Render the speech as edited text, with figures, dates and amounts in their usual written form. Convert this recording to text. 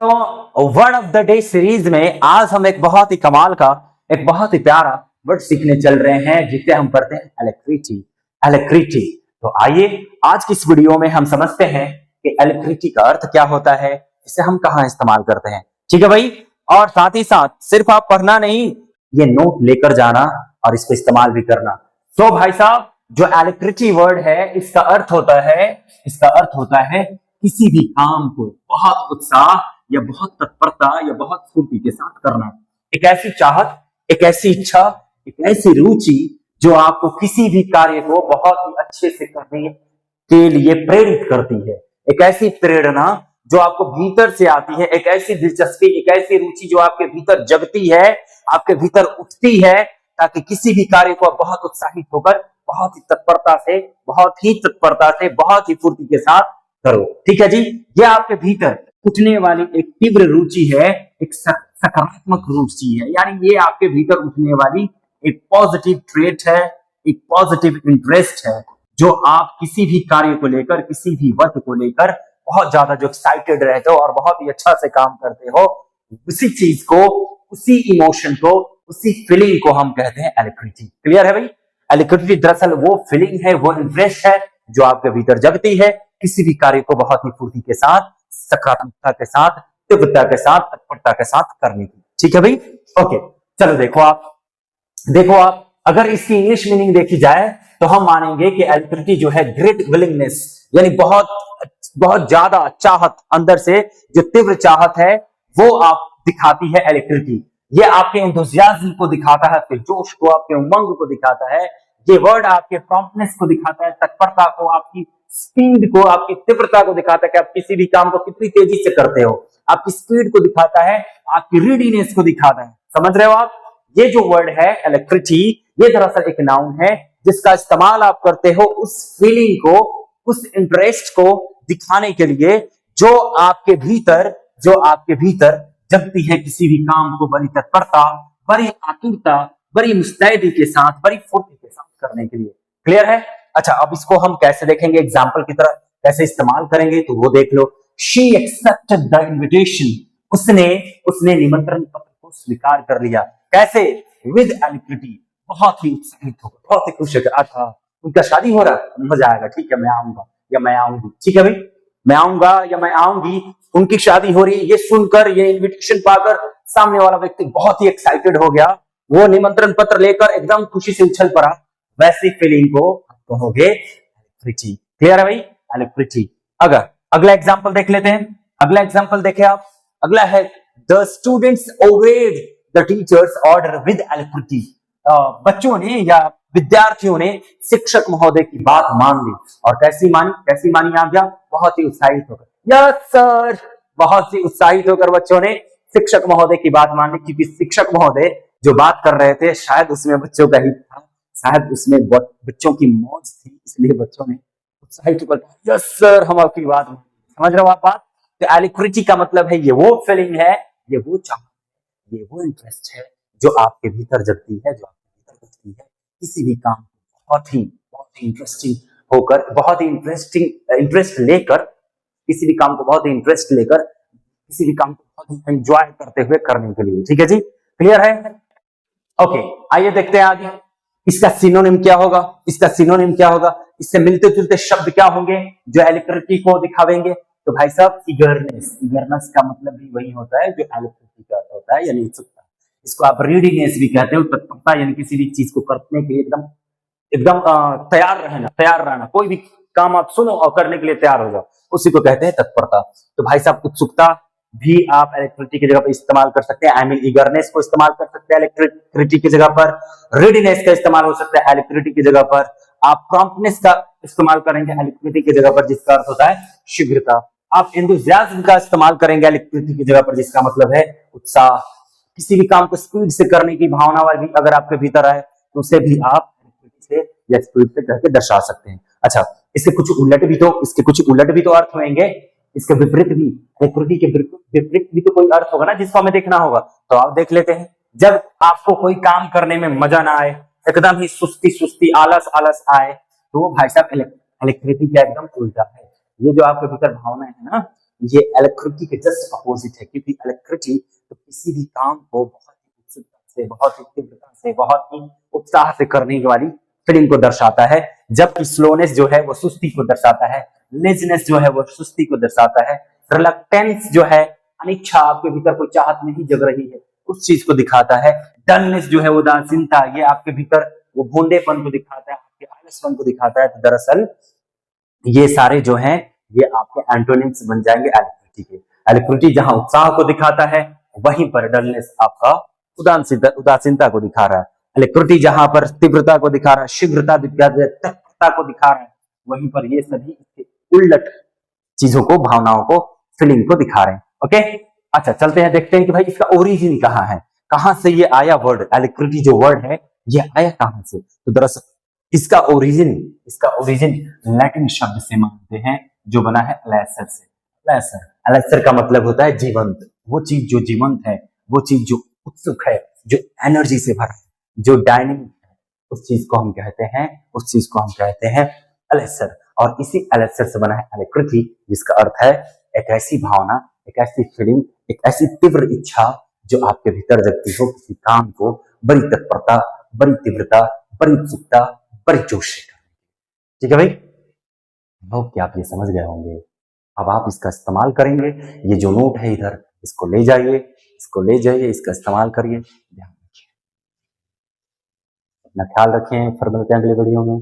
तो word of the day series में आज हम एक बहुत ही कमाल का, एक बहुत ही प्यारा वर्ड सीखने चल रहे हैं जिसे हम पढ़ते हैं एलेक्ट्रिटी। एलेक्ट्रिटी। तो आइए आज की इस वीडियो में हम समझते हैं कि एलेक्ट्रिटी का अर्थ क्या होता है, इसे हम कहां इस्तेमाल करते हैं। ठीक है भाई, और साथ ही साथ सिर्फ आप पढ़ना नहीं, ये नोट लेकर जाना और इसको इस्तेमाल भी करना। तो भाई साहब, जो एलेक्ट्रिटी वर्ड है इसका अर्थ होता है किसी भी काम को बहुत उत्साह या बहुत तत्परता या बहुत फुर्ती के साथ करना। एक ऐसी चाहत, एक ऐसी इच्छा, एक ऐसी रुचि जो आपको किसी भी कार्य को बहुत ही अच्छे से करने के लिए प्रेरित करती है। एक ऐसी प्रेरणा जो आपको भीतर से आती है, एक ऐसी दिलचस्पी, एक ऐसी रुचि जो आपके भीतर जगती है, आपके भीतर उठती है, ताकि किसी भी कार्य को आप बहुत उत्साहित होकर बहुत ही तत्परता से बहुत ही फुर्ती के साथ करो। ठीक है जी, यह आपके भीतर उठने वाली एक तीव्र रुचि है, एक सकारात्मक रुचि है, यानी ये आपके भीतर उठने वाली एक पॉजिटिव ट्रेट है, एक पॉजिटिव इंटरेस्ट है, जो आप किसी भी कार्य को लेकर, किसी भी वर्क को लेकर बहुत ज्यादा जो एक्साइटेड रहते हो और बहुत ही अच्छा से काम करते हो। उसी चीज को, उसी इमोशन को, उसी फीलिंग को हम कहते हैं एलेक्ट्रिटी। क्लियर है भाई? एलेक्ट्रिटी दरअसल वो फीलिंग है, वो इंटरेस्ट है जो आपके भीतर जगती है किसी भी कार्य को बहुत ही फुर्ती के साथ, सकारात्मकता के साथ, तीव्रता के साथ, तत्परता के साथ करने की। ठीक है भाई? ओके, चलो देखो आप अगर इसकी इंग्लिश मीनिंग देखी जाए तो हम मानेंगे कि एलेक्ट्रिटी जो है ग्रेट विलिंगनेस, यानी बहुत ज्यादा चाहत, अंदर से जो तीव्र चाहत है वो आप दिखाती है एलेक्ट्रिटी। ये आपके एंथुसियाज्म को दिखाता है, फिर जोश को, आपके उमंग को दिखाता है। ये वर्ड आपके प्रॉम्प्टनेस को दिखाता है, तत्परता को, आपकी स्पीड को, आपकी तीव्रता को दिखाता है कि आप किसी भी काम को कितनी तेजी से करते हो। आपकी स्पीड को दिखाता है, आपकी रीडीनेस को दिखाता है। समझ रहे हो आप? ये जो वर्ड है एलेक्ट्रिटी, ये दरअसल एक नाउन है जिसका इस्तेमाल आप करते हो उस फीलिंग को, उस इंटरेस्ट को दिखाने के लिए जो आपके भीतर जगती है किसी भी काम को बड़ी तत्परता, बड़ी आतुरता, बड़ी मुस्तैदी के साथ, बड़ी फुर्ती के साथ करने के लिए। क्लियर है? अच्छा, अब इसको हम कैसे देखेंगे, एग्जाम्पल की तरह कैसे इस्तेमाल करेंगे, तो वो देख लो। शी एक्सेप्टेड द इन्विटेशन, उसने निमंत्रण पत्र को स्वीकार कर लिया। कैसे? विद एलेक्ट्रिटी, बहुत ही उत्साहित होकर, बहुत ही खुश होकर। अच्छा, उनका शादी हो रहा है, मजा आएगा, ठीक है मैं आऊंगा या मैं आऊंगी। ठीक है भाई, मैं आऊंगा या मैं आऊंगी, उनकी शादी हो रही है, ये सुनकर, ये इन्विटेशन पाकर सामने वाला व्यक्ति बहुत ही एक्साइटेड हो गया, वो निमंत्रण पत्र लेकर एकदम खुशी से उछल पड़ा। वैसी फीलिंग को कहोगे एलेक्ट्रिटी। क्लियर है भाई? एलेक्ट्रिटी। अगर अगला एग्जांपल देख लेते हैं। अगला एग्जांपल देखें आप। अगला है the students obeyed the teachers order with alacrity. बच्चों ने या विद्यार्थियों ने शिक्षक महोदय की बात मान ली। और कैसी मानी आज्ञा? बहुत ही उत्साहित होकर। यस सर, बहुत ही उत्साहित होकर बच्चों ने शिक्षक महोदय की बात मान ली, क्योंकि शिक्षक महोदय जो बात कर रहे थे शायद उसमें बच्चों का हित था, शायद उसमें बच्चों की मौज थी, इसलिए बच्चों ने उत्साहित होकर यस सर हम आपकी बात मान। समझ रहे हो आप बात? तो एलेक्ट्रिटी का मतलब है ये वो फीलिंग है, ये वो चाहत, ये वो इंटरेस्ट है जो आपके भीतर जगती है, जो आपके भीतर उठती है किसी भी काम बहुत ही इंटरेस्टिंग होकर, बहुत ही इंटरेस्ट लेकर, किसी भी काम को बहुत ही इंटरेस्ट लेकर, किसी भी काम को बहुत ही एंजॉय करते हुए करने के लिए। ठीक है जी? क्लियर है? ओके, आइए देखते हैं आगे। इसका सिनोनिम क्या होगा? इससे मिलते जुलते शब्द क्या होंगे जो एलेक्ट्रिटी को दिखावेंगे? तो भाई साहब, ईगरनेस का मतलब भी वही होता है जो एलेक्ट्रिटी का होता है, यानी उत्सुकता। इसको आप रीडीनेस भी कहते हो, तत्परता, यानी किसी भी चीज को करने के लिए एकदम तैयार रहना। कोई भी काम आप सुनो और करने के लिए तैयार हो जाओ, उसी को कहते हैं तत्परता। तो भाई साहब, उत्सुकता भी आप इलेक्ट्रिटी की जगह पर इस्तेमाल कर सकते हैं। आई मीन ईगरनेस को इस्तेमाल कर सकते हैं इलेक्ट्रिटी की जगह पर। रीडीनेस का इस्तेमाल हो सकता है इलेक्ट्रिटी की जगह पर। आप प्रॉम्प्टनेस का इस्तेमाल करेंगे इलेक्ट्रिटी की जगह पर, जिसका अर्थ होता है शीघ्रता। आप एंथुसियाज्म का इस्तेमाल करेंगे इलेक्ट्रिटी की जगह पर, जिसका मतलब है उत्साह। किसी भी काम को स्पीड से करने की भावना वाली अगर आपके भीतर है तो उसे भी आप से या स्पीड से करके दर्शा सकते हैं। अच्छा, इसके कुछ उलट भी तो अर्थ होंगे, इसके विपरीत भी, प्रकृति के विपरीत भी तो कोई अर्थ होगा ना जिसको हमें देखना होगा। तो आप देख लेते हैं। जब आपको कोई काम करने में मजा ना आए, एकदम ही सुस्ती आलस आए, तो भाई साहब इलेक्ट्रिसिटी का एकदम उल्टा है। ये जो आपके भीतर भावना है ना, ये एलेक्ट्रिसिटी के जस्ट अपोजिट है, क्योंकि इलेक्ट्रिसिटी तो किसी भी काम को बहुत ही उत्सुकता से, बहुत ही तीव्रता से, बहुत ही उत्साह से करने वाली फीलिंग को दर्शाता है, जबकि स्लोनेस जो है वो सुस्ती को दर्शाता है, लेजीनेस जो है वो सुस्ती को दर्शाता है, रिलक्टेंस जो है अनिच्छा, आपके भीतर कोई चाहत नहीं जग रही है उस चीज को दिखाता है, डलनेस जो है उदासीनता, ये आपके भीतर वो भूंडेपन को दिखाता है, आपके आलसपन को दिखाता है। तो दरअसल ये सारे जो हैं ये आपके एंटोनिम्स बन जाएंगे एलिक्विटी के। एलिक्विटी जहां उत्साह को दिखाता है, वहीं पर डलनेस आपका उदासीनता को दिखा रहा है। एलिक्विटी जहां पर तीव्रता को दिखा रहा है, शीघ्रता तत्परता को दिखा रहा है, वहीं पर ये सभी इसके उलट चीजों को, भावनाओं को, फीलिंग को दिखा रहे हैं। ओके, अच्छा चलते हैं, देखते हैं कि भाई इसका ओरिजिन कहाँ है, कहां से ये आया वर्ड, एलिक्विटी जो वर्ड है ये आया कहां से। तो दरअसल इसका ओरिजिन लैटिन शब्द से मानते हैं जो बना है एलेसर से। एलेसर का मतलब होता है जीवंत, वो चीज जो जीवंत है, वो चीज जो उत्सुक है, जो एनर्जी से भरा है, जो डायनेमिक है, उस चीज को हम कहते हैं एलेसर। और इसी एलेसर से बना है एलिक्विटी, जिसका अर्थ है एक ऐसी भावना, एक ऐसी फीलिंग, एक ऐसी तीव्र इच्छा जो आपके भीतर जगती हो किसी काम को बड़ी तत्परता, बड़ी तीव्रता, बड़ी उत्सुकता, बड़ी जोश से करने। ठीक है भाई, होप कि आप ये समझ गए होंगे। अब आप इसका इस्तेमाल करेंगे, ये जो नोट है इधर इसको ले जाइए, इसका इस्तेमाल करिए। ध्यान रखिए, अपना ख्याल रखें, फिर मिलते हैं अगले वीडियो में।